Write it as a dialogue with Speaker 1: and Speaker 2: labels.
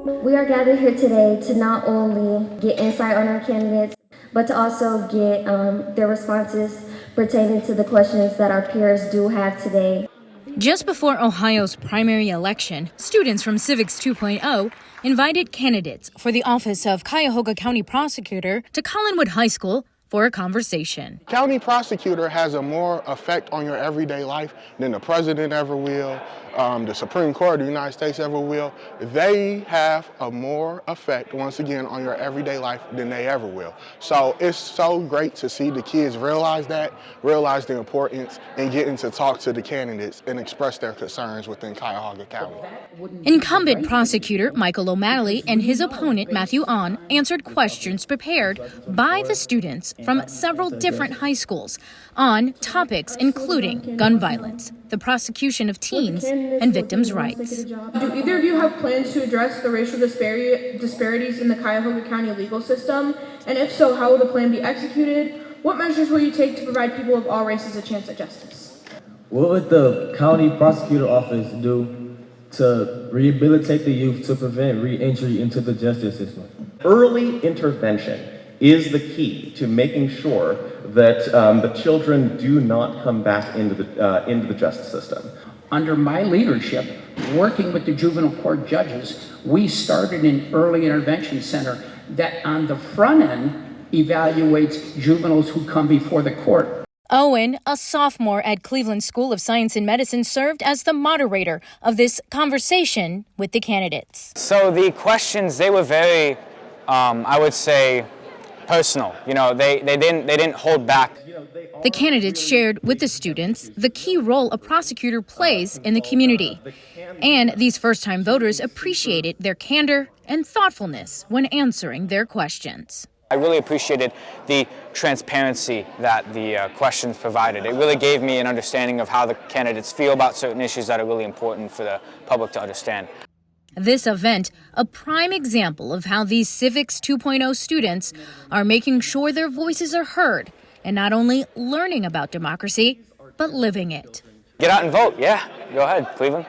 Speaker 1: We are gathered here today to not only get insight on our candidates, but to also get their responses pertaining to the questions that our peers do have today.
Speaker 2: Just before Ohio's primary election, students from Civics 2.0 invited candidates for the office of Cuyahoga County Prosecutor to Collinwood High School for a conversation.
Speaker 3: County prosecutor has a more effect on your everyday life than the president ever will, the Supreme Court of the United States ever will. They have a more effect, once again, on your everyday life than they ever will. So it's so great to see the kids realize that, realize the importance, and getting to talk to the candidates and express their concerns within Cuyahoga County.
Speaker 2: Incumbent Prosecutor Michael O'Malley and his opponent Matthew Ahn answered questions prepared by the students from several different high schools on topics including gun violence, the prosecution of teens, and victims' rights.
Speaker 4: Do either of you have plans to address the racial disparities in the Cuyahoga County legal system? And if so, how will the plan be executed? What measures will you take to provide people of all races a chance at justice?
Speaker 5: What would the county prosecutor office do to rehabilitate the youth to prevent re-entry into the justice system?
Speaker 6: Early intervention is the key to making sure that the children do not come back into the justice system.
Speaker 7: Under my leadership, working with the juvenile court judges, we started an early intervention center that on the front end evaluates juveniles who come before the court.
Speaker 2: Owen, a sophomore at Cleveland School of Science and Medicine, served as the moderator of this conversation with the candidates.
Speaker 8: So the questions, they were very, I would say, personal. You know, they didn't hold back.
Speaker 2: The candidates shared with the students the key role a prosecutor plays in the community. And these first-time voters appreciated their candor and thoughtfulness when answering their questions.
Speaker 8: I really appreciated the transparency that the questions provided. It really gave me an understanding of how the candidates feel about certain issues that are really important for the public to understand.
Speaker 2: This event, a prime example of how these Civics 2.0 students are making sure their voices are heard and not only learning about democracy, but living it.
Speaker 8: Get out and vote. Yeah, go ahead, Cleveland.